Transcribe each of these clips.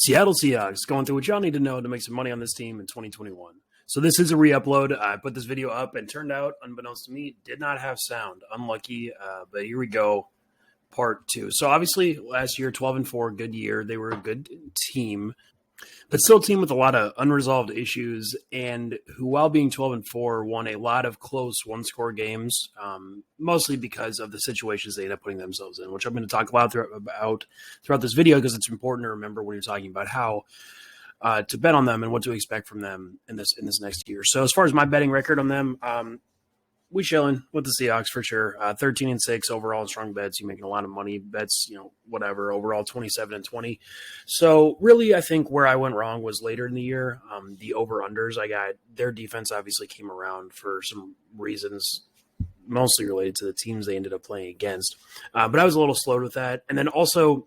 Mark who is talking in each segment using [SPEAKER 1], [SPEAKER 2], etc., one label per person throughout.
[SPEAKER 1] Seattle Seahawks going through what y'all need to know to make some money on this team in 2021. So this is a re-upload. I put this video up and turned out, unbeknownst to me, did not have sound. Unlucky, but here we go. Part 2. So obviously last year, 12-4, good year. They were a good team, but still a team with a lot of unresolved issues and who, while being 12-4, won a lot of close one-score games, mostly because of the situations they end up putting themselves in, which I'm going to talk about throughout this video because it's important to remember when you're talking about how to bet on them and what to expect from them in this next year. So as far as my betting record on them, we chilling with the Seahawks for sure. 13-6 overall in strong bets. You're making a lot of money. Bets, whatever. Overall 27-20. So really, I think where I went wrong was later in the year. The over-unders, I got their defense obviously came around for some reasons, mostly related to the teams they ended up playing against. But I was a little slow with that. And then also,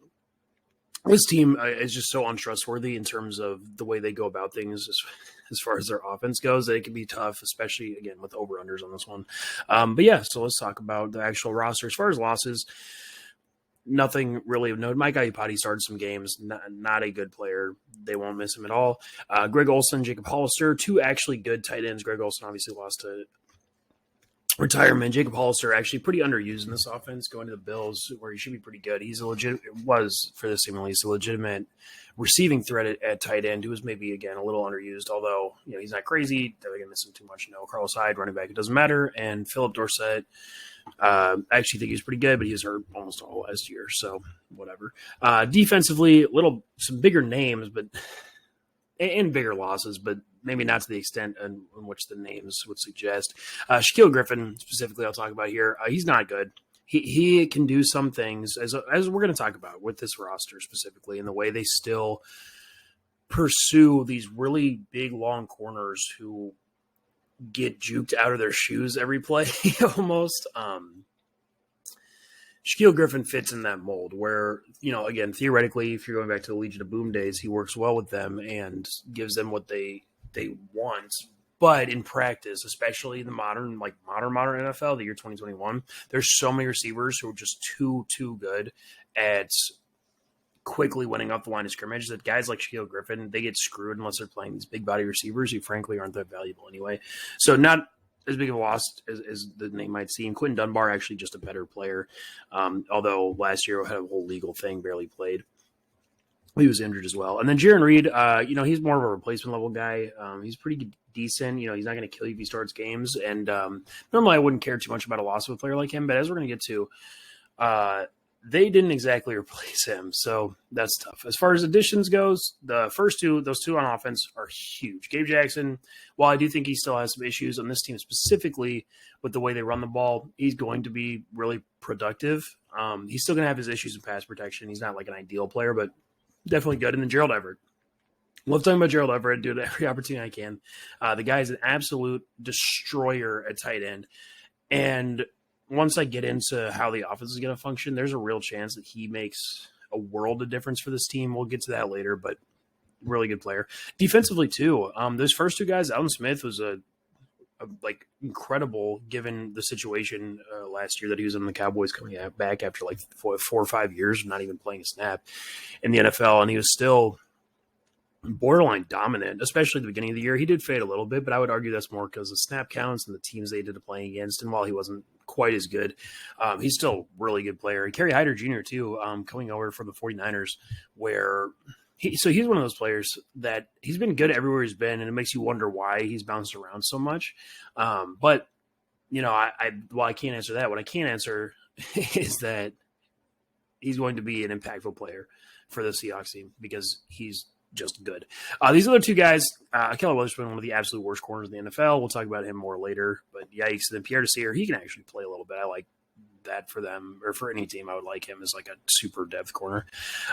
[SPEAKER 1] this team is just so untrustworthy in terms of the way they go about things as far as their offense goes, that it can be tough, especially, again, with over-unders on this one. But yeah, so let's talk about the actual roster. As far as losses, nothing really of note. Mike Iupati started some games, not a good player. They won't miss him at all. Greg Olsen, Jacob Hollister, two actually good tight ends. Greg Olsen obviously lost to retirement. Jacob Hollister actually pretty underused in this offense, going to the Bills where he should be pretty good. He's a legitimate receiving threat at tight end, who was maybe, again, a little underused, although he's not crazy. They're going to miss him too much. Carlos Hyde, running back, it doesn't matter. And Philip Dorsett, I actually think he was pretty good, but he was hurt almost all last year, so whatever. Defensively, some bigger names, but and bigger losses, but maybe not to the extent in which the names would suggest. Shaquille Griffin, specifically, I'll talk about here. He's not good. He can do some things, as we're going to talk about with this roster specifically, and the way they still pursue these really big, long corners who get juked out of their shoes every play almost. Shaquille Griffin fits in that mold where, again, theoretically, if you're going back to the Legion of Boom days, he works well with them and gives them what they want. But in practice, especially the modern NFL, the year 2021, there's so many receivers who are just too good at quickly winning off the line of scrimmage that guys like Shaquille Griffin, they get screwed unless they're playing these big body receivers who frankly aren't that valuable anyway. So not as big of a loss as the name might seem. Quentin Dunbar, actually just a better player, although last year had a whole legal thing, barely played. He was injured as well. And then Jaron Reed, he's more of a replacement level guy. He's pretty decent. He's not going to kill you if he starts games. And normally I wouldn't care too much about a loss of a player like him, but as we're going to get to, they didn't exactly replace him. So that's tough. As far as additions goes, the first those two on offense are huge. Gabe Jackson, while I do think he still has some issues on this team specifically with the way they run the ball, he's going to be really productive. He's still going to have his issues in pass protection. He's not like an ideal player, but definitely good. And then Gerald Everett. Love talking about Gerald Everett. Do it every opportunity I can. The guy is an absolute destroyer at tight end. And once I get into how the offense is going to function, there's a real chance that he makes a world of difference for this team. We'll get to that later, but really good player. Defensively, too. Those first two guys, Alvin Smith was a incredible given the situation last year that he was in the Cowboys coming back after like 4 or 5 years of not even playing a snap in the NFL, and he was still borderline dominant, especially at the beginning of the year. He did fade a little bit, but I would argue that's more because of snap counts and the teams they did playing against, and while he wasn't quite as good, he's still a really good player. Kerry Hyder Jr. too, coming over from the 49ers, where he's one of those players that he's been good everywhere he's been, and it makes you wonder why he's bounced around so much. But I can't answer that. What I can answer is that he's going to be an impactful player for the Seahawks team because he's just good. These other two guys, Ahkello Witherspoon, one of the absolute worst corners in the NFL. We'll talk about him more later. But yikes. And then Pierre Desir, he can actually play a little bit. I like that for them, or for any team. I would like him as like a super depth corner.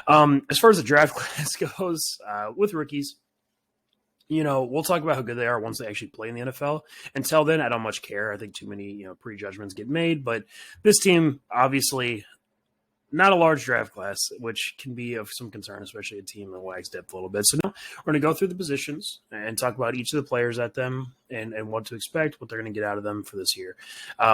[SPEAKER 1] As far as the draft class goes, with rookies, we'll talk about how good they are once they actually play in the NFL. Until then, I don't much care. I think too many, prejudgments get made. But this team, obviously, not a large draft class, which can be of some concern, especially a team that lacks depth a little bit. So now we're going to go through the positions and talk about each of the players at them and what to expect, what they're going to get out of them for this year.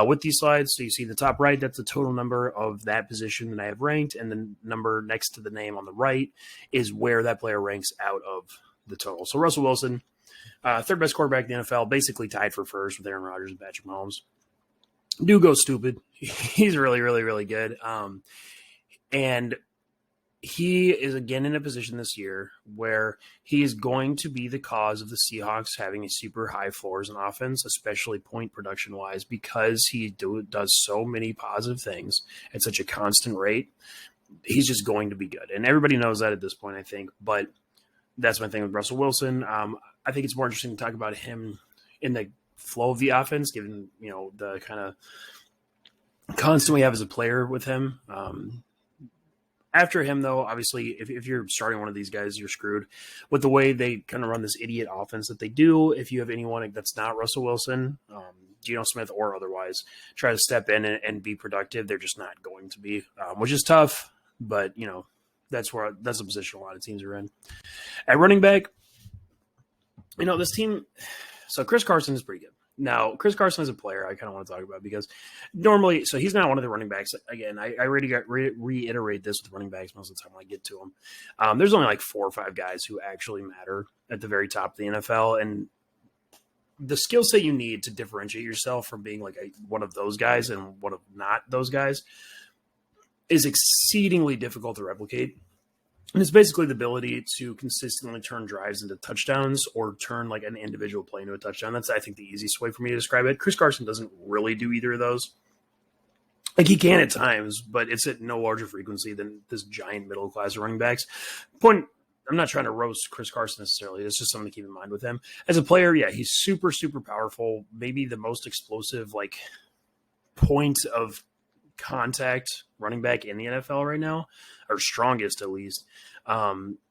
[SPEAKER 1] With these slides, so you see the top right, that's the total number of that position that I have ranked, and the number next to the name on the right is where that player ranks out of the total. So Russell Wilson, third best quarterback in the NFL, basically tied for first with Aaron Rodgers and Patrick Mahomes. Dude goes stupid. He's really, really, really good. And he is again in a position this year where he is going to be the cause of the Seahawks having a super high floors in offense, especially point production wise, because he does so many positive things at such a constant rate. He's just going to be good. And everybody knows that at this point, I think. But that's my thing with Russell Wilson. I think it's more interesting to talk about him in the flow of the offense, given, the kind of constant we have as a player with him. After him, though, obviously, if you're starting one of these guys, you're screwed. With the way they kind of run this idiot offense that they do, if you have anyone that's not Russell Wilson, Geno Smith or otherwise, try to step in and be productive, they're just not going to be, which is tough. But, that's a position a lot of teams are in. At running back, this team – so Chris Carson is pretty good. Now, Chris Carson is a player I kind of want to talk about because normally, so he's not one of the running backs. Again, I already reiterate this with running backs most of the time when I get to them. There's only like 4 or 5 guys who actually matter at the very top of the NFL. And the skill set you need to differentiate yourself from being like one of those guys and one of not those guys is exceedingly difficult to replicate. And it's basically the ability to consistently turn drives into touchdowns or turn like an individual play into a touchdown. That's, I think, the easiest way for me to describe it. Chris Carson doesn't really do either of those. Like, he can at times, but it's at no larger frequency than this giant middle class running backs. I'm not trying to roast Chris Carson necessarily. It's just something to keep in mind with him. As a player, yeah, he's super, super powerful. Maybe the most explosive, like, point of contact running back in the NFL right now, or strongest at least.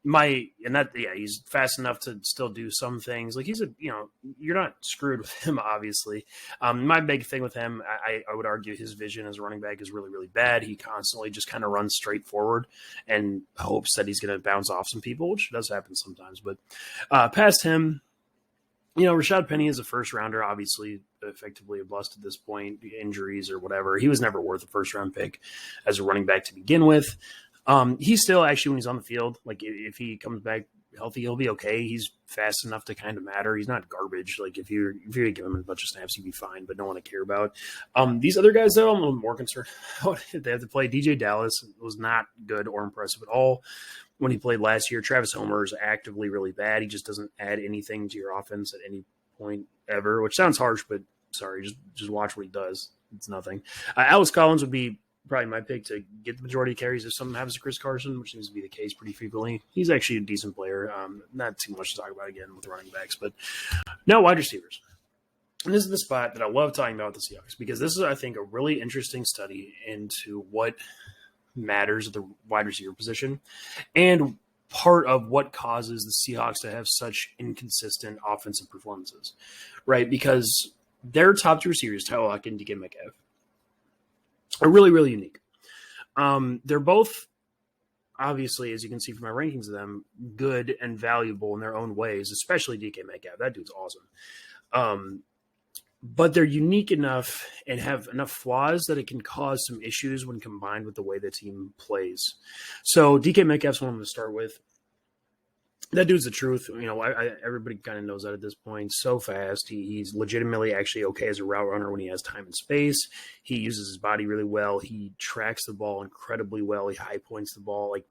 [SPEAKER 1] He's fast enough to still do some things. Like, you're not screwed with him, obviously. My big thing with him, I would argue his vision as a running back is really, really bad. He constantly just kind of runs straight forward and hopes that he's going to bounce off some people, which does happen sometimes. But past him, Rashad Penny is a first rounder, obviously effectively a bust at this point, injuries or whatever. He was never worth a first round pick as a running back to begin with. He's still actually, when he's on the field, like if he comes back healthy, he'll be okay. He's fast enough to kind of matter. He's not garbage. Like if you give him a bunch of snaps, he'd be fine, but no one to care about. These other guys, though, I'm a little more concerned about. They have to play. DJ Dallas was not good or impressive at all when he played last year. Travis Homer is actively really bad. He just doesn't add anything to your offense at any point ever, which sounds harsh, but sorry, just watch what he does. It's nothing. Alex Collins would be probably my pick to get the majority of carries if something happens to Chris Carson, which seems to be the case pretty frequently. He's actually a decent player. Not too much to talk about again with running backs, but no wide receivers. And this is the spot that I love talking about with the Seahawks because this is, I think, a really interesting study into what matters at the wide receiver position and part of what causes the Seahawks to have such inconsistent offensive performances, right? Because their top 2 receivers, Tyler Lockett and DK Metcalf, are really, really unique. They're both, obviously, as you can see from my rankings of them, good and valuable in their own ways, especially DK Metcalf. That dude's awesome. But they're unique enough and have enough flaws that it can cause some issues when combined with the way the team plays. So DK Metcalf's one to start with. That dude's the truth. Everybody kind of knows that at this point. So fast. He's legitimately actually okay as a route runner when he has time and space. He uses his body really well. He tracks the ball incredibly well. He high points the ball. Like,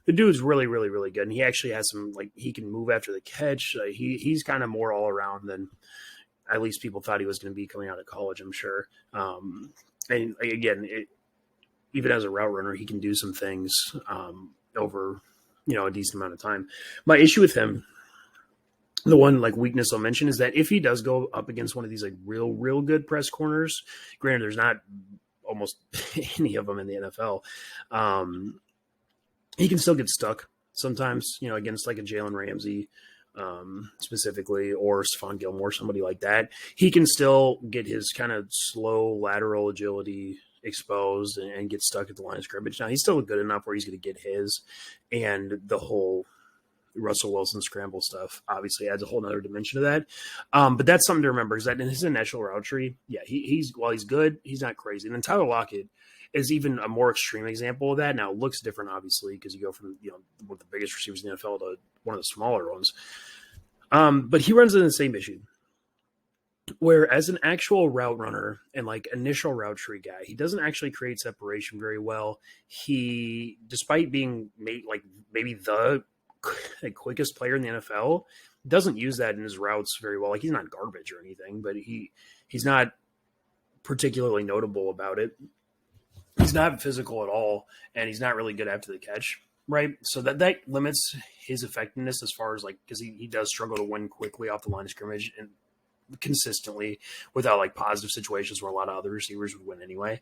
[SPEAKER 1] the dude's really, really, really good. And he actually has some, like, he can move after the catch. He's kind of more all around than at least people thought he was going to be coming out of college, I'm sure. And again, even as a route runner, he can do some things over a decent amount of time. My issue with him, the one like weakness I'll mention, is that if he does go up against one of these like real good press corners, granted there's not almost any of them in the NFL, he can still get stuck sometimes, against like a Jalen Ramsey specifically, or Stephon Gilmore, somebody like that. He can still get his kind of slow lateral agility exposed and get stuck at the line of scrimmage. Now, he's still good enough where he's going to get his, and the whole Russell Wilson scramble stuff obviously adds a whole nother dimension to that. But that's something to remember, is that in his initial route tree, while he's good, he's not crazy. And then Tyler Lockett is even a more extreme example of that. Now, it looks different, obviously, because you go from one of the biggest receivers in the NFL to one of the smaller ones. But he runs into the same issue, where as an actual route runner and like initial route tree guy, he doesn't actually create separation very well. He, despite being maybe the quickest player in the NFL, doesn't use that in his routes very well. Like, he's not garbage or anything, but he's not particularly notable about it. He's not physical at all, and he's not really good after the catch, right? So that limits his effectiveness as far as, like, because he does struggle to win quickly off the line of scrimmage and consistently without like positive situations where a lot of other receivers would win anyway.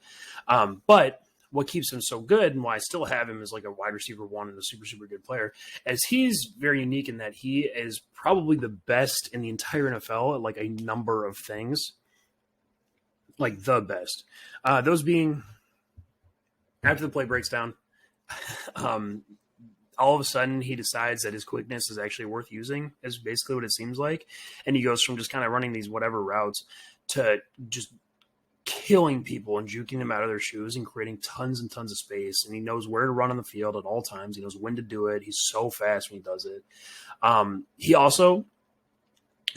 [SPEAKER 1] But what keeps him so good, and why I still have him as like a wide receiver one and a super, super good player, is he's very unique in that he is probably the best in the entire NFL at like a number of things, like the best. Those being, after the play breaks down, all of a sudden he decides that his quickness is actually worth using, is basically what it seems like. And he goes from just kind of running these whatever routes to just killing people and juking them out of their shoes and creating tons and tons of space. And he knows where to run on the field at all times. He knows when to do it. He's so fast when he does it. He also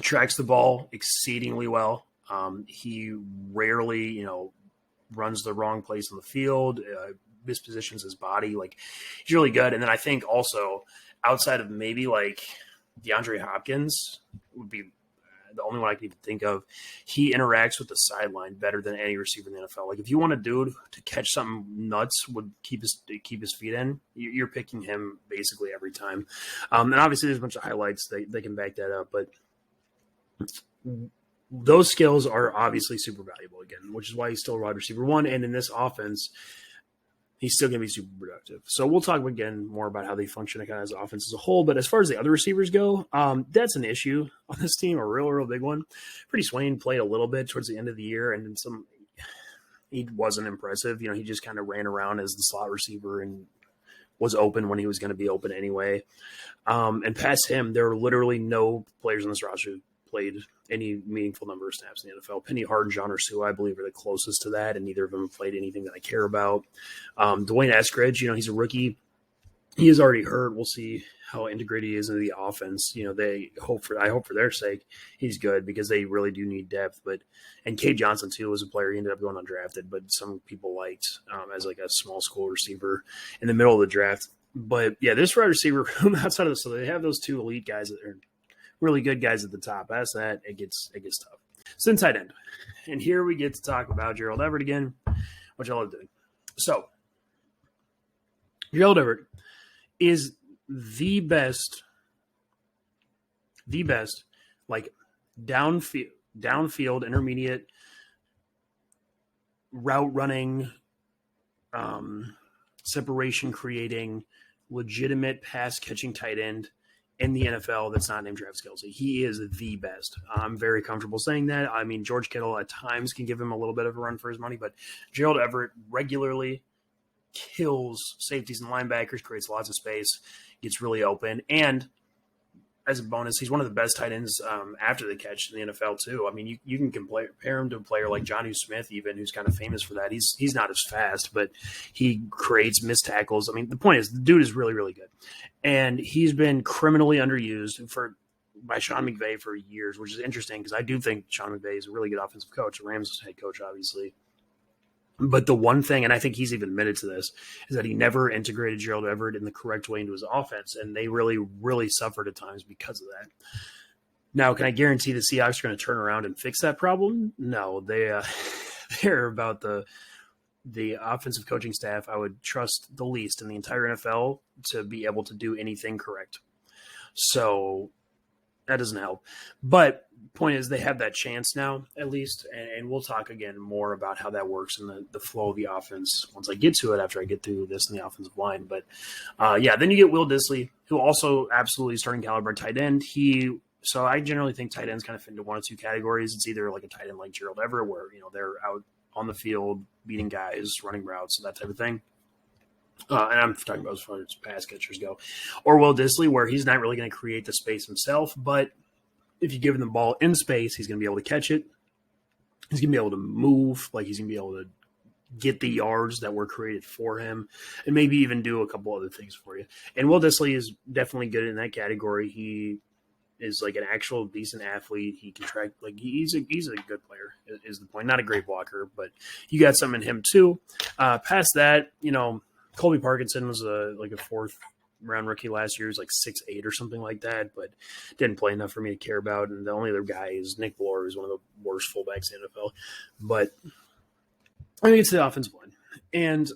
[SPEAKER 1] tracks the ball exceedingly well. He rarely, runs the wrong place on the field, mispositions his body. Like, he's really good. And then I think also, outside of maybe like DeAndre Hopkins would be the only one I can even think of, he interacts with the sideline better than any receiver in the NFL. Like, if you want a dude to catch something nuts, would keep his feet in, you're picking him basically every time. And obviously there's a bunch of highlights they can back that up, but those skills are obviously super valuable again, which is why he's still a wide receiver one. And in this offense, he's still going to be super productive. So we'll talk again more about how they function kind of as offense as a whole. But as far as the other receivers go, that's an issue on this team, a real big one. Freddie SWAIN played a little bit towards the end of the year, and he wasn't impressive. He just kind of ran around as the slot receiver and was open when he was going to be open anyway. And past him, there were literally no players on this roster who played any meaningful number of snaps in the NFL. Penny Hart and John Ursua, I believe, are the closest to that, and neither of them have played anything that I care about. Dwayne Eskridge, he's a rookie. He is already hurt. We'll see how integrated he is into the offense. I hope for their sake he's good, because they really do need depth. And Cade Johnson too was a player. He ended up going undrafted, but some people liked as like a small school receiver in the middle of the draft. But yeah, this wide receiver room outside of this, so they have those two elite guys that are really good guys at the top. Past that, it gets tough. So then tight end. And here we get to talk about Gerald Everett again, which I love doing. So Gerald Everett is the best like downfield intermediate route running, separation creating, legitimate pass catching tight end in the NFL that's not named Travis Kelce. He is the best. I'm very comfortable saying that. I mean, George Kittle at times can give him a little bit of a run for his money, but Gerald Everett regularly kills safeties and linebackers, creates lots of space, gets really open. And as a bonus, he's one of the best tight ends after the catch in the NFL too. I mean, you can compare him to a player like Jonnu Smith, even, who's kind of famous for that. He's not as fast, but he creates missed tackles. I mean, the point is, the dude is really, really good. And he's been criminally underused by Sean McVay for years, which is interesting because I do think Sean McVay is a really good offensive coach, a Rams head coach, obviously. But the one thing, and I think he's even admitted to this, is that he never integrated Gerald Everett in the correct way into his offense, and they really, really suffered at times because of that. Now, can I guarantee the Seahawks are going to turn around and fix that problem? No, they're about the offensive coaching staff I would trust the least in the entire NFL to be able to do anything correct. So that doesn't help. But point is, they have that chance now, at least, and we'll talk again more about how that works in the flow of the offense once I get to it, after I get through this in the offensive line. But then you get Will Dissly, who also absolutely starting caliber tight end. So I generally think tight ends kind of fit into one of two categories. It's either like a tight end like Gerald Everett, where they're out on the field beating guys, running routes, that type of thing. And I'm talking about as far as pass catchers go. Or Will Dissly, where he's not really going to create the space himself, but if you give him the ball in space, he's going to be able to catch it. He's going to be able to move, like he's going to be able to get the yards that were created for him, and maybe even do a couple other things for you. And Will Dissly is definitely good in that category. He is like an actual decent athlete. He can track, like he's a good player is the point. Not a great blocker, but you got some in him too. Past that, Colby Parkinson was like a 4th round rookie last year. He was like 6'8" or something like that, but didn't play enough for me to care about. And the only other guy is Nick Bloor, who's one of the worst fullbacks in the NFL. But I think it's the offensive line. And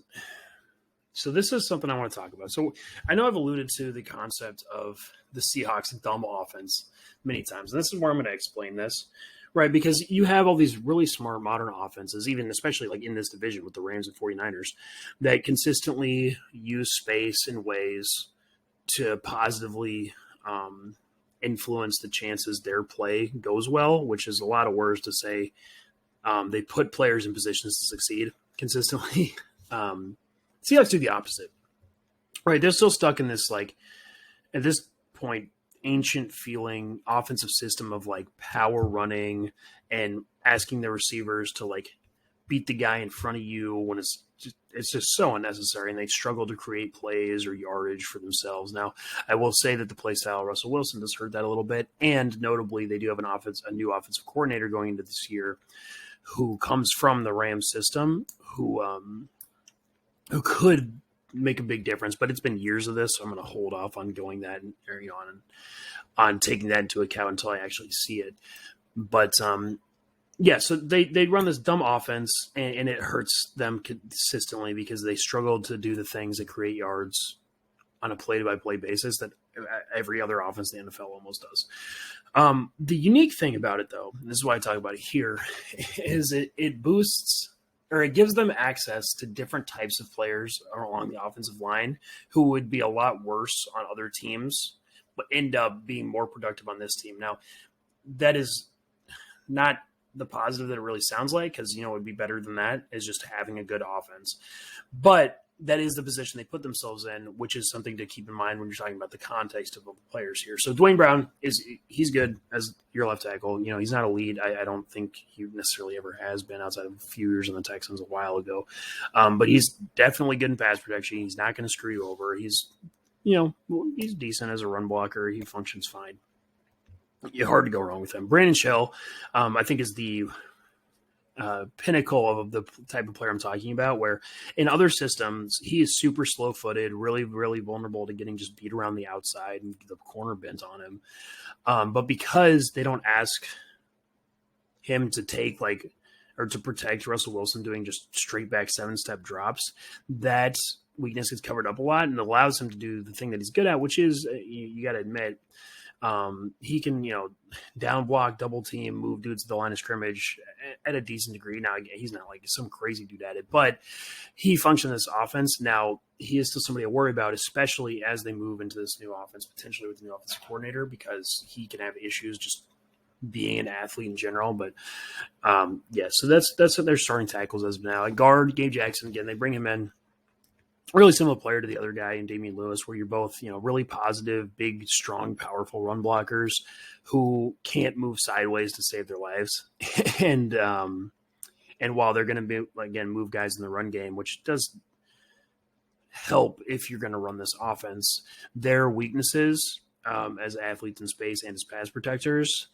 [SPEAKER 1] so this is something I want to talk about. So I know I've alluded to the concept of the Seahawks dumb offense many times. And this is where I'm going to explain this, right? Because you have all these really smart modern offenses, even especially like in this division with the Rams and 49ers, that consistently use space in ways to positively influence the chances their play goes well, which is a lot of words to say. They put players in positions to succeed consistently. Seahawks do the opposite, right? They're still stuck in this, like, at this point, ancient feeling offensive system of like power running and asking the receivers to like beat the guy in front of you when it's just so unnecessary, and they struggle to create plays or yardage for themselves. Now, I will say that the play style of Russell Wilson does hurt that a little bit, and notably, they do have a new offensive coordinator going into this year who comes from the Rams system, who could make a big difference, but it's been years of this, so I'm going to hold off on going that on taking that into account until I actually see it. But yeah, so they run this dumb offense, and it hurts them consistently because they struggle to do the things that create yards on a play-by-play basis that every other offense in the NFL almost does. The unique thing about it, though, and this is why I talk about it here, is it boosts or it gives them access to different types of players along the offensive line who would be a lot worse on other teams, but end up being more productive on this team. Now, that is not the positive that it really sounds like, because, it would be better than that, is just having a good offense. But that is the position they put themselves in, which is something to keep in mind when you're talking about the context of the players here. So Dwayne Brown he's good as your left tackle. He's not elite. I don't think he necessarily ever has been outside of a few years in the Texans a while ago. But he's definitely good in pass protection. He's not going to screw you over. He's decent as a run blocker. He functions fine. Hard to go wrong with him. Brandon Shell, I think, is the pinnacle of the type of player I'm talking about, where in other systems, he is super slow-footed, really, really vulnerable to getting just beat around the outside and the corner bent on him. But because they don't ask him to take or to protect Russell Wilson doing just straight back 7-step drops, that weakness gets covered up a lot and allows him to do the thing that he's good at, which is, you got to admit, he can, down block, double team, move dudes to the line of scrimmage at a decent degree. Now, he's not like some crazy dude at it, but he functions in this offense. Now, he is still somebody to worry about, especially as they move into this new offense, potentially with the new offensive coordinator, because he can have issues just being an athlete in general. But so that's what their starting tackles as of now. At guard, Gabe Jackson, again, they bring him in. Really similar player to the other guy in Damian Lewis, where you're both, really positive, big, strong, powerful run blockers who can't move sideways to save their lives. And while they're going to be, again, move guys in the run game, which does help if you're going to run this offense, their weaknesses as athletes in space and as pass protectors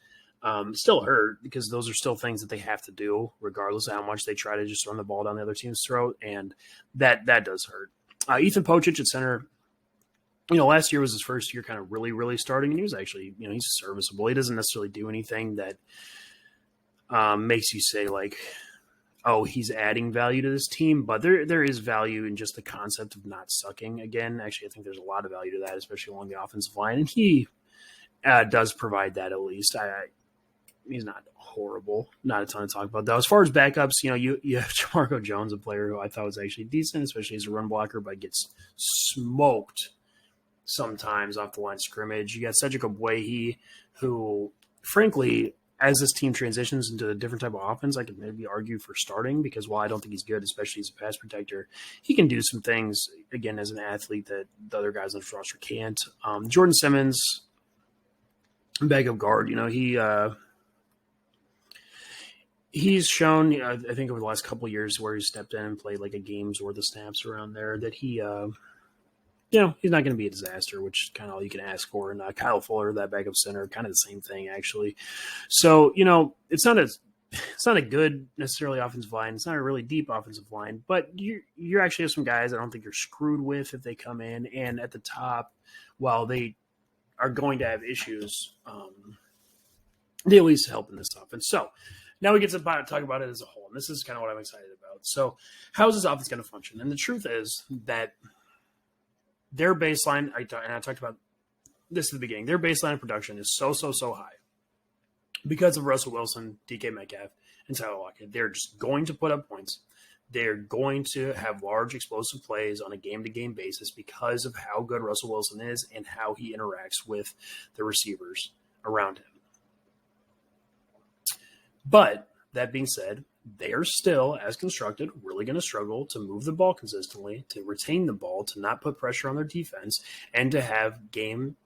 [SPEAKER 1] still hurt, because those are still things that they have to do regardless of how much they try to just run the ball down the other team's throat. And that does hurt. Ethan Pocic at center, last year was his first year kind of really, really starting, and he was actually, he's serviceable. He doesn't necessarily do anything that makes you say like, oh, he's adding value to this team, but there is value in just the concept of not sucking. Again, actually, I think there's a lot of value to that, especially along the offensive line, and he does provide that at least. He's not horrible. Not a ton to talk about, though. As far as backups, you have Jamarco Jones, a player who I thought was actually decent, especially as a run blocker, but gets smoked sometimes off the line of scrimmage. You got Cedric Ogbuehi, who, frankly, as this team transitions into a different type of offense, I could maybe argue for starting because while I don't think he's good, especially as a pass protector, he can do some things, again, as an athlete that the other guys on the roster can't. Jordan Simmons, backup guard, he's shown, I think over the last couple of years where he stepped in and played like a game's worth of snaps around there that he he's not going to be a disaster, which is kind of all you can ask for. And Kyle Fuller, that backup center, kind of the same thing, actually. So, it's not a good necessarily offensive line. It's not a really deep offensive line, but you actually have some guys I don't think you're screwed with if they come in. And at the top, while they are going to have issues, they at least help in this offense. So now we get to talk about it as a whole. And this is kind of what I'm excited about. So how is this offense going to function? And the truth is that their baseline, I talked about this at the beginning, their baseline of production is so high because of Russell Wilson, DK Metcalf, and Tyler Lockett. They're just going to put up points. They're going to have large explosive plays on a game-to-game basis because of how good Russell Wilson is and how he interacts with the receivers around him. But that being said, they are still, as constructed, really going to struggle to move the ball consistently, to retain the ball, to not put pressure on their defense, and to have game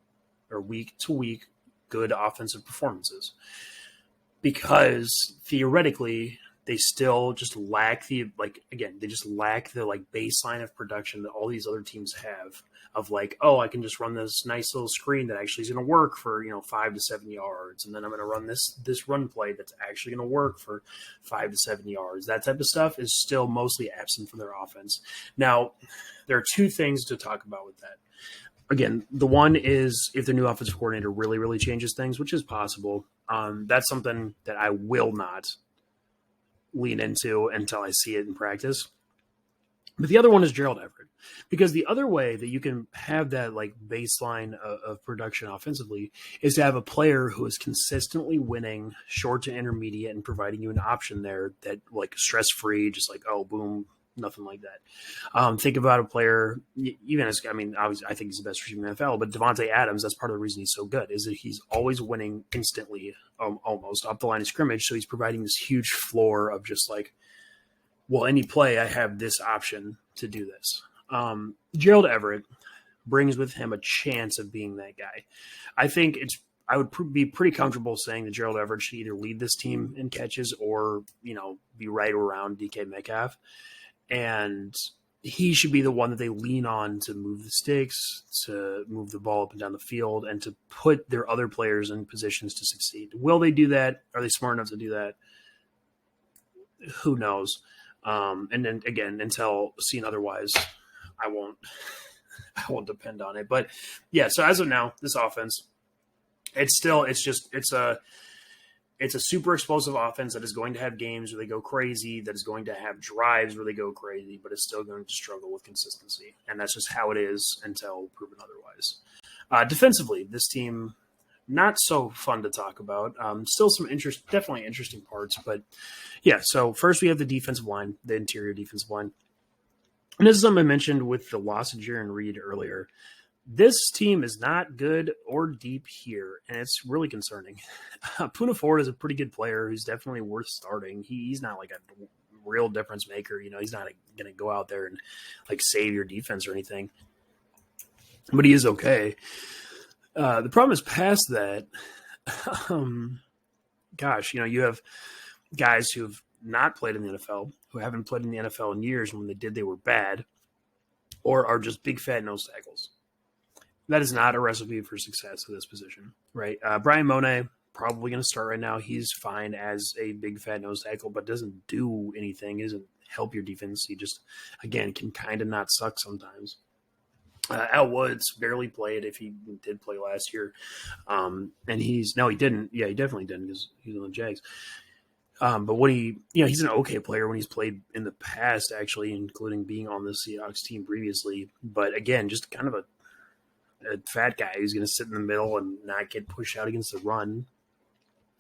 [SPEAKER 1] or week-to-week good offensive performances. Because theoretically, they still just lack the baseline of production that all these other teams have of I can just run this nice little screen that actually is going to work for 5 to 7 yards, and then I'm going to run this run play that's actually going to work for 5 to 7 yards. That type of stuff is still mostly absent from their offense. Now, there are two things to talk about with that. Again, the one is if the new offensive coordinator really, really changes things, which is possible. That's something that I will not lean into until I see it in practice. But the other one is GERALD Everett, because the other way that you can have that baseline of production offensively is to have a player who is consistently winning short to intermediate and providing you an option there that stress-free, just boom, nothing like that. Think about a player, obviously I think he's the best receiver in the NFL, but Devontae Adams, that's part of the reason he's so good, is that he's always winning instantly, almost off the line of scrimmage. So he's providing this huge floor of just any play, I have this option to do this. GERALD Everett brings with him a chance of being that guy. I would be pretty comfortable saying that GERALD Everett should either lead this team in catches or, be right around DK Metcalf. And he should be the one that they lean on to move the sticks, to move the ball up and down the field, and to put their other players in positions to succeed. Will they do that? Are they smart enough to do that? Who knows? And then again, until seen otherwise, I won't depend on it. But yeah, so as of now, this offense, it's a super explosive offense that is going to have games where they go crazy, that is going to have drives where they go crazy, but it's still going to struggle with consistency. And that's just how it is until proven otherwise. Defensively, this team, not so fun to talk about. Still some definitely interesting parts. But yeah, so first we have the defensive line, the interior defensive line. And this is something I mentioned with the loss of Jaron Reed earlier. This team is not good or deep here, and it's really concerning. POONA Ford is a pretty good player who's definitely worth starting. He's not a real difference maker. He's not going to go out there and save your defense or anything. But he is okay. The problem is past that, you have guys who have not played in the NFL, who haven't played in the NFL in years. When they did, they were bad, or are just big fat nose tackles. That is not a recipe for success at this position, right? Brian MONE, probably going to start right now. He's fine as a big fat nose tackle, but doesn't do anything. He doesn't help your defense. He just, again, can kind of not suck sometimes. Al Woods barely played if he did play last year. And he didn't. Yeah, he definitely didn't because he was on the Jags. But he's an okay player when he's played in the past, actually, including being on the Seahawks team previously. But again, just kind of a fat guy who's going to sit in the middle and not get pushed out against the run.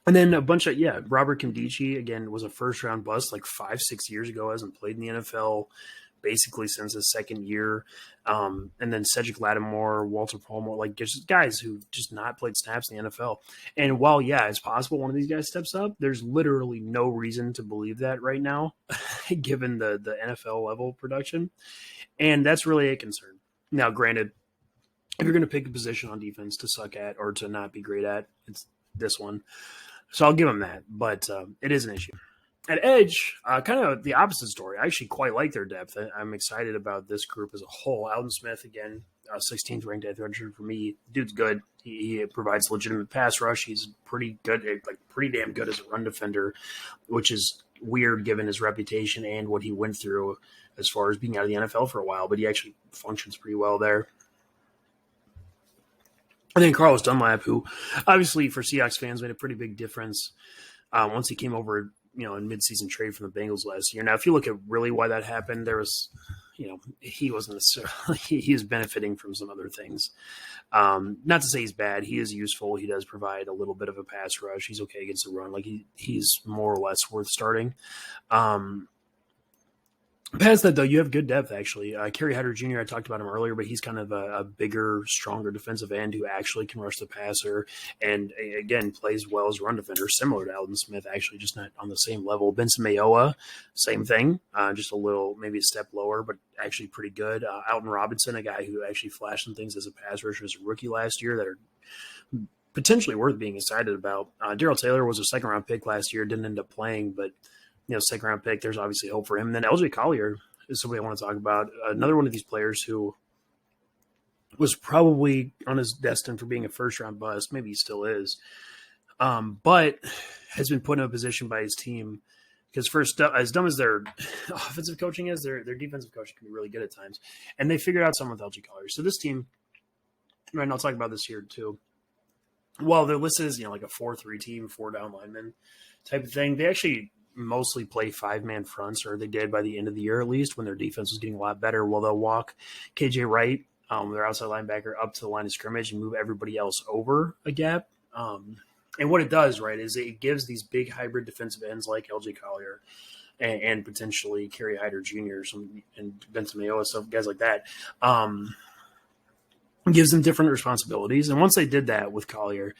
[SPEAKER 1] And then a bunch of, Robert Kimdichie, again, was a first-round bust 5-6 years ago, hasn't played in the NFL basically since his second year. And then Cedric Lattimore, Walter Palmer, like just guys who just not played snaps in the NFL. And while, yeah, it's possible one of these guys steps up, there's literally no reason to believe that right now, given the NFL level production. And that's really a concern. Now, granted, if you're going to pick a position on defense to suck at or to not be great at, it's this one. So I'll give him that, but it is an issue. At edge, kind of the opposite story. I actually quite like their depth. I'm excited about this group as a whole. Alden Smith, again, 16th ranked edge rusher for me. Dude's good. He provides legitimate pass rush. He's pretty good, like pretty damn good as a run defender, which is weird given his reputation and what he went through as far as being out of the NFL for a while, but he actually functions pretty well there. And then Carlos Dunlap, who obviously for Seahawks fans made a pretty big difference once he came over, in midseason trade from the Bengals last year. Now, if you look at really why that happened, there was, he wasn't necessarily, he was benefiting from some other things. Not to say he's bad. He is useful. He does provide a little bit of a pass rush. He's okay against the run. Like he's more or less worth starting. Past that, though, you have good depth, actually. Kerry Hyder Jr., I talked about him earlier, but he's kind of a bigger, stronger defensive end who actually can rush the passer and, again, plays well as a run defender, similar to Alden Smith, actually, just not on the same level. Benson Mayowa, same thing, just a little, maybe a step lower, but actually pretty good. Alton Robinson, a guy who actually flashed some things as a pass rusher as a rookie last year that are potentially worth being excited about. Darrell Taylor was a second-round pick last year, didn't end up playing, but second round pick, there's obviously hope for him. And then LJ Collier is somebody I want to talk about. Another one of these players who was probably on his destined for being a first round bust. Maybe he still is. But has been put in a position by his team because first, as dumb as their offensive coaching is, their defensive coaching can be really good at times. And they figured out something with LJ Collier. So this team, right, and I'll talk about this here too. While their list is, like a 4-3 team, 4 down linemen type of thing, they actually mostly play 5-man fronts, or they did by the end of the year at least, when their defense was getting a lot better. Well, they'll walk KJ Wright, their outside linebacker, up to the line of scrimmage and move everybody else over a gap. And what it does, right, is it gives these big hybrid defensive ends like LJ Collier and potentially Kerry Hyder Jr. And Benson Mayowa, stuff, guys like that, gives them different responsibilities. And once they did that with Collier,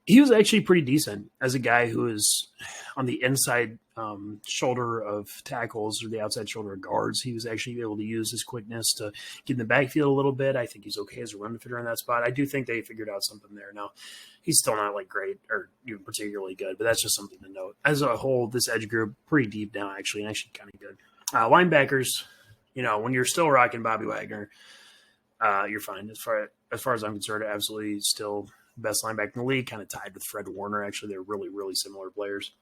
[SPEAKER 1] he was actually pretty decent as a guy who is on the inside shoulder of tackles or the outside shoulder of guards. He was actually able to use his quickness to get in the backfield a little bit. I think he's okay as a run defender in that spot. I do think they figured out something there. Now, he's still not like great or particularly good, but that's just something to note. As a whole, this edge group, pretty deep down actually, and actually kind of good. Linebackers, when you're still rocking Bobby Wagner, you're fine. As far as I'm concerned, absolutely still best linebacker in the league, kind of tied with Fred Warner. Actually, they're really, really similar players.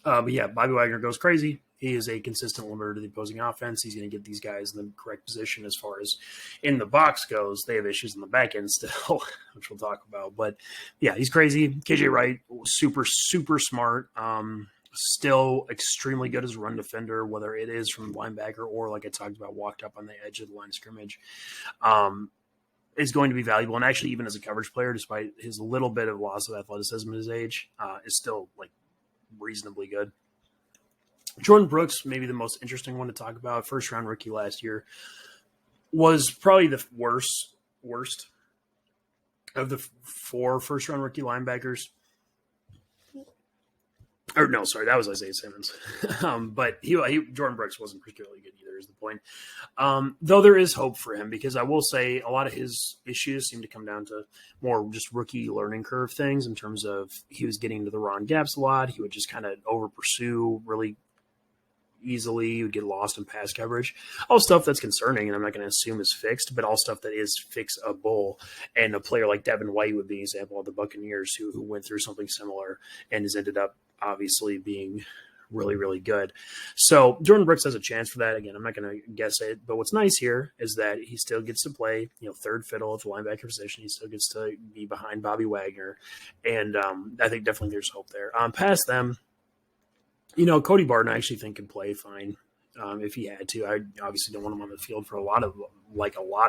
[SPEAKER 1] But yeah, Bobby Wagner goes crazy. He is a consistent limiter to the opposing offense. He's going to get these guys in the correct position. As far as in the box goes, they have issues in the back end still, which we'll talk about. But yeah, he's crazy. KJ Wright, super, super smart. Still extremely good as a run defender, whether it is from linebacker or, like I talked about, walked up on the edge of the line of scrimmage. Is going to be valuable. And actually, even as a coverage player, despite his little bit of loss of athleticism at his age, is still like reasonably good. Jordan Brooks, maybe the most interesting one to talk about. First round rookie last year, was probably the worst of the 4 first round rookie linebackers. Or no, sorry, that was Isaiah Simmons. But Jordan Brooks wasn't particularly good either, is the point. Though there is hope for him, because I will say a lot of his issues seem to come down to more just rookie learning curve things, in terms of he was getting into the wrong gaps a lot. He would just kind of over pursue really easily. He would get lost in pass coverage. All stuff that's concerning, and I'm not going to assume is fixed, but all stuff that is fixable. And a player like Devin White would be an example of the Buccaneers who went through something similar and has ended up obviously being really, really good. So Jordan Brooks has a chance for that. Again, I'm not going to guess it, but what's nice here is that he still gets to play, third fiddle at the linebacker position. He still gets to be behind Bobby Wagner. And I think definitely there's hope there. Past them, Cody Barton, I actually think can play fine if he had to. I obviously don't want him on the field for a lot of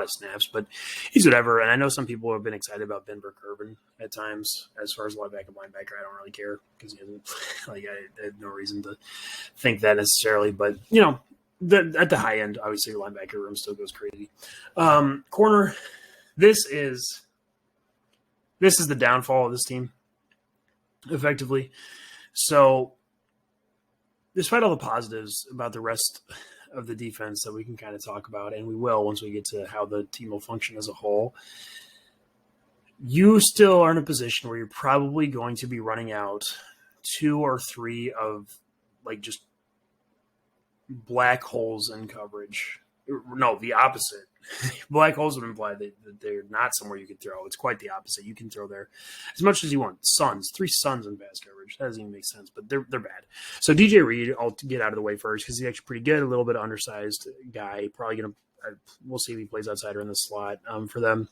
[SPEAKER 1] snaps, but he's whatever. And I know some people have been excited about Ben Burke-Irvin at times. As far as linebacker, I don't really care, because he hasn't. I have no reason to think that necessarily. But At the high end, obviously, your linebacker room still goes crazy. Corner, this is the downfall of this team, effectively. So, despite all the positives about the rest of the defense that we can kind of talk about, and we will once we get to how the team will function as a whole, you still are in a position where you're probably going to be running out 2 or 3 of like just black holes in coverage. No, the opposite. Black holes would imply that they're not somewhere you can throw. It's quite the opposite. You can throw there as much as you want. 3 suns in pass coverage. That doesn't even make sense, but they're bad. So DJ Reed, I'll get out of the way first because he's actually pretty good. A little bit undersized guy. Probably going to we'll see if he plays outside or in the slot for them.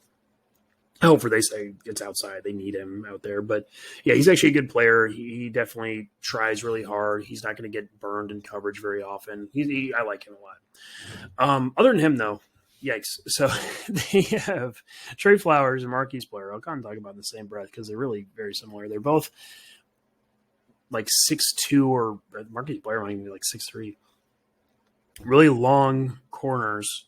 [SPEAKER 1] Hopefully they say it's outside. They need him out there. But, yeah, he's actually a good player. He definitely tries really hard. He's not going to get burned in coverage very often. I like him a lot. Other than him, though, yikes. So they have Trey Flowers and Marquise Blair. I'll kind of talk about in the same breath because they're really very similar. They're both like 6'2", or Marquise Blair might even be like 6'3". Really long corners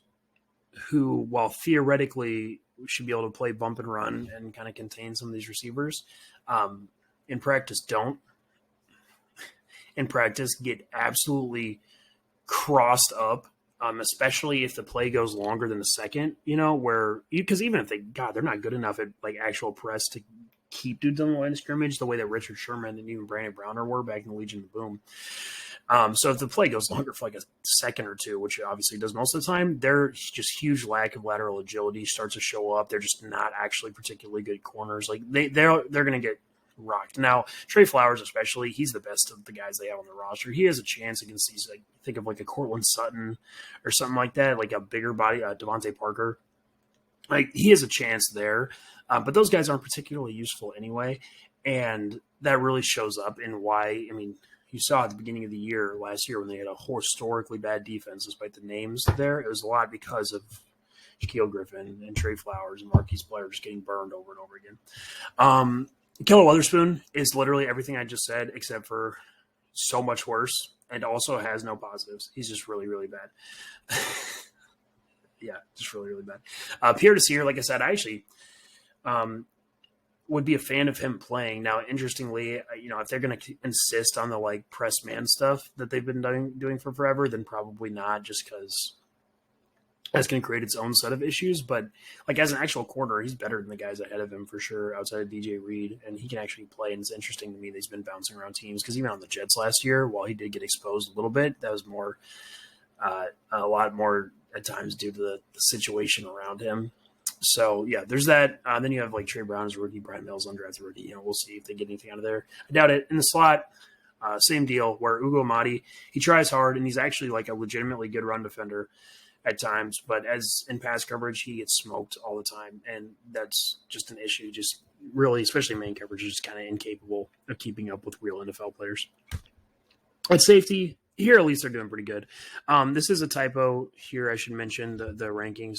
[SPEAKER 1] who, while theoretically – should be able to play bump and run and kind of contain some of these receivers. In practice, don't. In practice, get absolutely crossed up, especially if the play goes longer than a second, because even if they're not good enough at like actual press to keep dudes on the line of scrimmage the way that Richard Sherman and even Brandon Browner were back in the Legion of Boom. So if the play goes longer for like a second or two, which it obviously does most of the time, there's just huge lack of lateral agility starts to show up. They're just not actually particularly good corners. Like they're going to get rocked. Now, Trey Flowers especially, he's the best of the guys they have on the roster. He has a chance against these, like, think of like a Cortland Sutton or something like that, like a bigger body, Devontae Parker. Like, he has a chance there. But those guys aren't particularly useful anyway. And that really shows up in why, you saw at the beginning of the year last year when they had a historically bad defense, despite the names there, it was a lot because of Shaquille Griffin and Trey Flowers and Marquise Blair just getting burned over and over again. Keller Witherspoon is literally everything I just said, except for so much worse, and also has no positives. He's just really, really bad. Yeah, just really, really bad. Pierre Desir, like I said, I actually would be a fan of him playing. Now, interestingly, if they're going to insist on the like press man stuff that they've been doing for forever, then probably not, just because that's going to create its own set of issues. But like as an actual corner, he's better than the guys ahead of him for sure, outside of DJ Reed, and he can actually play. And it's interesting to me that he's been bouncing around teams, because even on the Jets last year, while he did get exposed a little bit, that was more a lot more at times due to the situation around him. So, yeah, there's that. Then you have, like, Trey Brown as a rookie, Brian Mills, undrafted rookie. We'll see if they get anything out of there. I doubt it. In the slot, same deal, where Ugo Amadi, he tries hard, and he's actually, like, a legitimately good run defender at times. But as in pass coverage, he gets smoked all the time, and that's just an issue. Just really, especially main coverage, is just kind of incapable of keeping up with real NFL players. At safety, here at least they're doing pretty good. This is a typo here. I should mention the rankings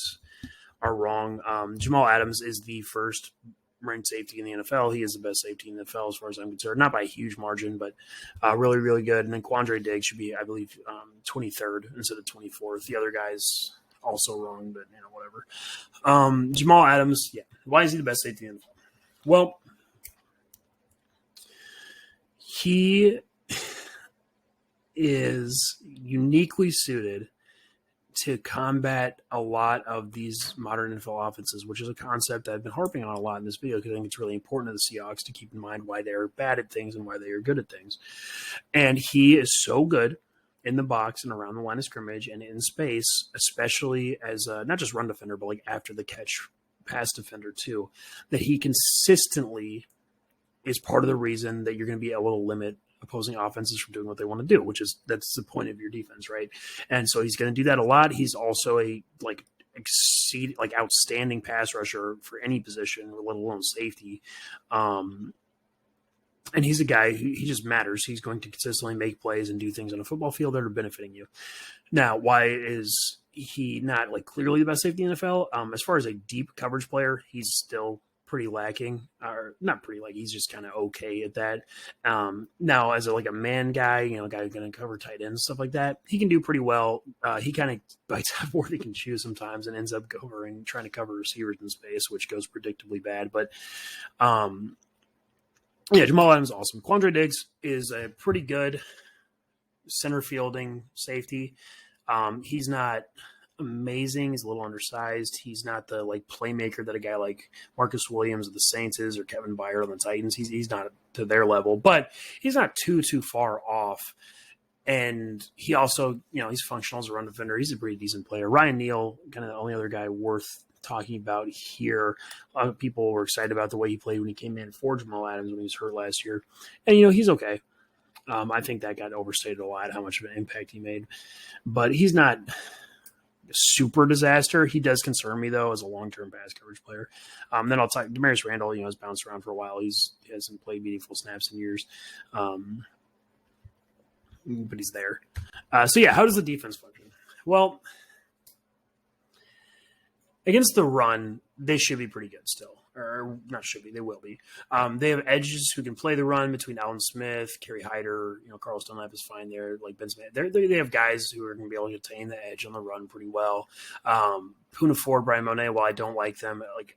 [SPEAKER 1] are wrong. Jamal Adams is the first ranked safety in the NFL. He is the best safety in the NFL as far as I'm concerned. Not by a huge margin, but really, really good. And then Quandre Diggs should be, I believe, 23rd instead of 24th. The other guy's also wrong, but whatever. Jamal Adams, yeah. Why is he the best safety in the NFL? Well, he is uniquely suited to combat a lot of these modern NFL offenses, which is a concept I've been harping on a lot in this video, because I think it's really important to the Seahawks to keep in mind why they're bad at things and why they are good at things. And he is so good in the box and around the line of scrimmage and in space, especially as not just run defender, but like after the catch pass defender too, that he consistently is part of the reason that you're going to be able to limit opposing offenses from doing what they want to do, that's the point of your defense, right? And so he's going to do that a lot. He's also a outstanding pass rusher for any position, let alone safety. And he's a guy who he just matters. He's going to consistently make plays and do things on a football field that are benefiting you. Now, why is he not like clearly the best safety in the NFL? As far as a deep coverage player, he's still pretty lacking, or not pretty, like he's just kind of okay at that. Now, as like a man guy, a guy who's going to cover tight ends, stuff like that, he can do pretty well. He kind of bites off more than he can chew sometimes and ends up trying to cover receivers in space, which goes predictably bad. But yeah, Jamal Adams is awesome. Quandre Diggs is a pretty good center fielding safety. He's not amazing. He's a little undersized. He's not the like playmaker that a guy like Marcus Williams of the Saints is, or Kevin Byard on the Titans. He's not to their level, but he's not too far off. And he also, he's functional as a run defender. He's a pretty decent player. Ryan Neal, kind of the only other guy worth talking about here. A lot of people were excited about the way he played when he came in for Jamal Adams when he was hurt last year. And, he's okay. I think that got overstated a lot, how much of an impact he made. But he's not super disaster. He does concern me, though, as a long-term pass coverage player. Then I'll talk Demarius Randall, has bounced around for a while. He hasn't played meaningful snaps in years. But he's there. So, yeah, how does the defense function? Well, against the run, they should be pretty good still. Or not should be, they will be. They have edges who can play the run between Allen Smith, Kerry Hyder, Carlos Dunlap is fine there, like Ben Smith. They have guys who are going to be able to attain the edge on the run pretty well. POONA Ford, BRYAN, MONE, while I don't like them like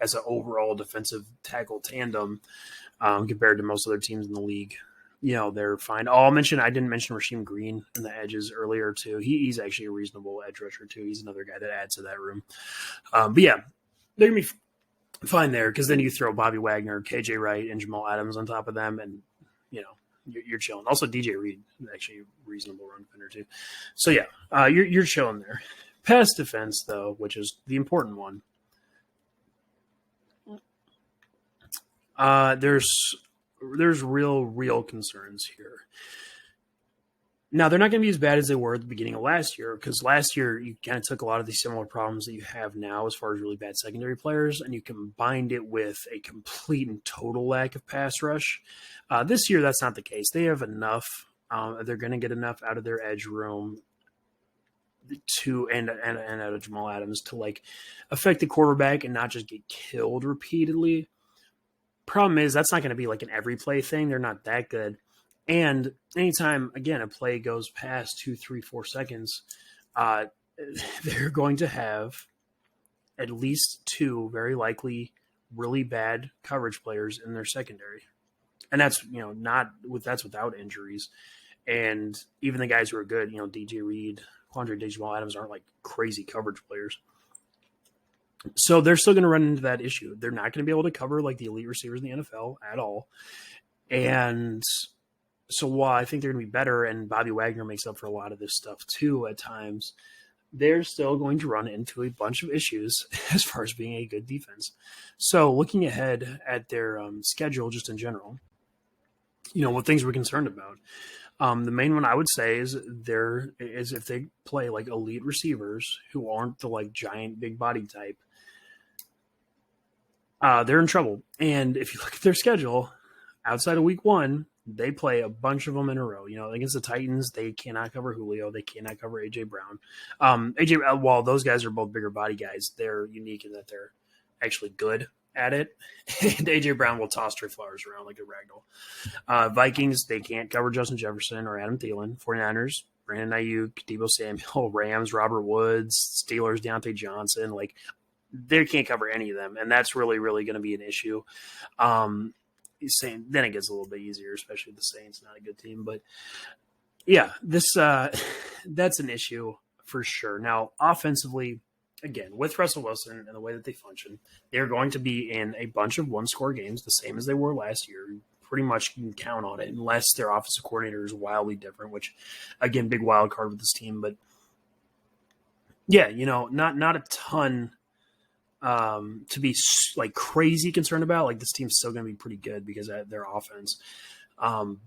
[SPEAKER 1] as an overall defensive tackle tandem compared to most other teams in the league, they're fine. I didn't mention Rasheem Green in the edges earlier too. He's actually a reasonable edge rusher too. He's another guy that adds to that room. But yeah, they're going to be fine there, because then you throw Bobby Wagner, KJ Wright, and Jamal Adams on top of them, and you're chilling. Also, DJ Reed is actually a reasonable run defender too. So yeah, you're chilling there. Pass defense, though, which is the important one. There's real concerns here. Now, they're not going to be as bad as they were at the beginning of last year, because last year you kind of took a lot of these similar problems that you have now as far as really bad secondary players, and you combined it with a complete and total lack of pass rush. This year, that's not the case. They have enough. They're going to get enough out of their edge room and out of Jamal Adams to like affect the quarterback and not just get killed repeatedly. Problem is, that's not going to be like an every play thing. They're not that good. And anytime, again, a play goes past 2, 3, 4 seconds, they're going to have at least 2 very likely really bad coverage players in their secondary. And that's, that's without injuries. And even the guys who are good, DJ Reed, Quandre Diggs, Jamal Adams aren't like crazy coverage players. So they're still going to run into that issue. They're not going to be able to cover like the elite receivers in the NFL at all. And so while I think they're going to be better, and Bobby Wagner makes up for a lot of this stuff too at times, they're still going to run into a bunch of issues as far as being a good defense. So looking ahead at their schedule just in general, what things we're concerned about. The main one I would say is if they play like elite receivers who aren't the like giant big body type, they're in trouble. And if you look at their schedule, outside of week 1, they play a bunch of them in a row. Against the Titans, they cannot cover Julio. They cannot cover A.J. Brown. While those guys are both bigger body guys, they're unique in that they're actually good at it. And A.J. Brown will toss Trey Flowers around like a ragdoll. Vikings, they can't cover Justin Jefferson or Adam Thielen. 49ers, Brandon Ayuk, Deebo Samuel. Rams, Robert Woods. Steelers, Deontay Johnson. Like, they can't cover any of them, and that's really, really going to be an issue. Then it gets a little bit easier, especially with the Saints, not a good team. But yeah, that's an issue for sure. Now, offensively, again, with Russell Wilson and the way that they function, they're going to be in a bunch of one-score games, the same as they were last year. Pretty much you can count on it, unless their offensive coordinator is wildly different, which, again, big wild card with this team. But yeah, not a ton to be like crazy concerned about. Like, this team's still going to be pretty good because of their offense,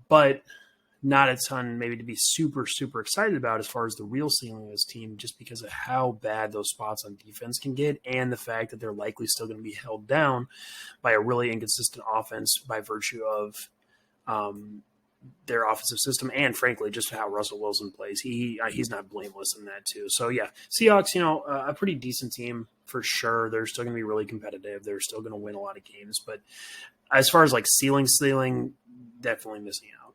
[SPEAKER 1] but not a ton maybe to be super, super excited about as far as the real ceiling of this team, just because of how bad those spots on defense can get, and the fact that they're likely still going to be held down by a really inconsistent offense by virtue of their offensive system, and frankly, just how Russell Wilson plays. He's not blameless in that too. So yeah, Seahawks, a pretty decent team. for sure. They're still going to be really competitive. They're still going to win a lot of games. But as far as like ceiling, definitely missing out.